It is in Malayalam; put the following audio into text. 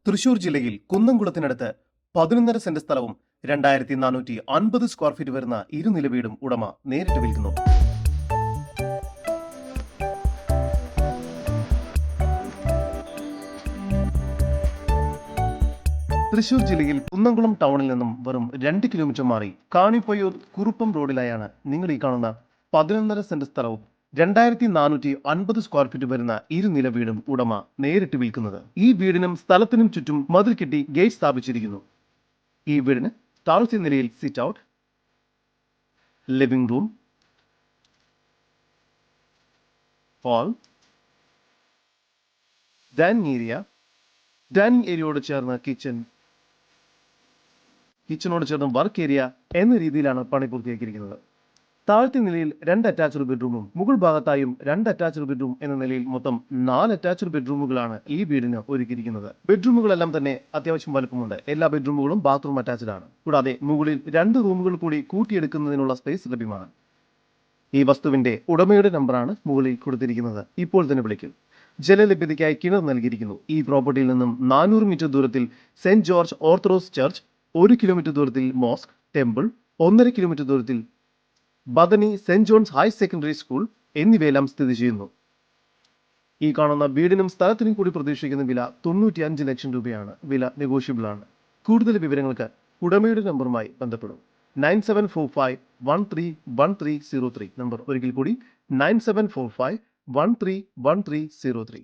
തൃശൂർ ജില്ലയിൽ കുന്നംകുളത്തിനടുത്ത് 11.5 സെന്റ് സ്ഥലവും 2450 സ്ക്വയർ ഫീറ്റ് വരുന്ന ഇരുനില വീടും ഉടമ നേരിട്ട് വിൽക്കുന്നു. തൃശൂർ ജില്ലയിൽ കുന്നംകുളം ടൗണിൽ നിന്നും വെറും 2 കിലോമീറ്റർ മാറി കാണിപ്പൊയ്യൂർ കുറുപ്പം റോഡിലായാണ് നിങ്ങൾ ഈ കാണുന്ന 11.5 സെന്റ് സ്ഥലവും 2450 സ്ക്വയർ ഫീറ്റ് വരുന്ന ഇരുനില വീടും ഉടമ നേരിട്ട് വിൽക്കുന്നത്. ഈ വീടിനും സ്ഥലത്തിനും ചുറ്റും മതിൽ കെട്ടി ഗേറ്റ് സ്ഥാപിച്ചിരിക്കുന്നു. ഈ വീടിന് താഴത്തെ നിലയിൽ sit out, living room, hall, dining ഏരിയയോട് ചേർന്ന് കിച്ചണോട് ചേർന്ന് വർക്ക് ഏരിയ എന്ന രീതിയിലാണ് പണി പൂർത്തിയാക്കിയിരിക്കുന്നത്. താഴത്തെ നിലയിൽ 2 അറ്റാച്ച്ഡ് ബെഡ്റൂമും മുകൾ ഭാഗത്തായും 2 അറ്റാച്ച്ഡ് ബെഡ്റൂം എന്ന നിലയിൽ മൊത്തം 4 അറ്റാച്ച്ഡ് ബെഡ്റൂമുകളാണ് ഈ വീടിന് ഒരുക്കിയിരിക്കുന്നത്. ബെഡ്റൂമുകളെല്ലാം തന്നെ അത്യാവശ്യം വലുപ്പമുണ്ട്. എല്ലാ ബെഡ്റൂമുകളും ബാത്റൂം അറ്റാച്ച്ഡ് ആണ്. കൂടാതെ മുകളിൽ 2 റൂമുകൾ കൂടി കൂട്ടിയെടുക്കുന്നതിനുള്ള സ്പേസ് ലഭ്യമാണ്. ഈ വസ്തുവിന്റെ ഉടമയുടെ നമ്പറാണ് മുകളിൽ കൊടുത്തിരിക്കുന്നത്. ഇപ്പോൾ തന്നെ വിളിക്കും. ജലലഭ്യതയ്ക്കായി കിണർ നൽകിയിരിക്കുന്നു. ഈ പ്രോപ്പർട്ടിയിൽ നിന്നും 400 മീറ്റർ ദൂരത്തിൽ saint George orthodox church, 1 kilometre ദൂരത്തിൽ മോസ്ക്, ടെമ്പിൾ, 1.5 കിലോമീറ്റർ ദൂരത്തിൽ Bethany saint John's higher secondary school എന്നിവയെല്ലാം സ്ഥിതി ചെയ്യുന്നു. ഈ കാണുന്ന വീടിനും സ്ഥലത്തിനും കൂടി പ്രതീക്ഷിക്കുന്ന വില 95 ലക്ഷം രൂപയാണ്. വില നെഗോഷ്യബിൾ ആണ്. കൂടുതൽ വിവരങ്ങൾക്ക് ഉടമയുടെ നമ്പറുമായി ബന്ധപ്പെടും. 9745131303 നമ്പർ ഒരിക്കൽ കൂടി 9745131303.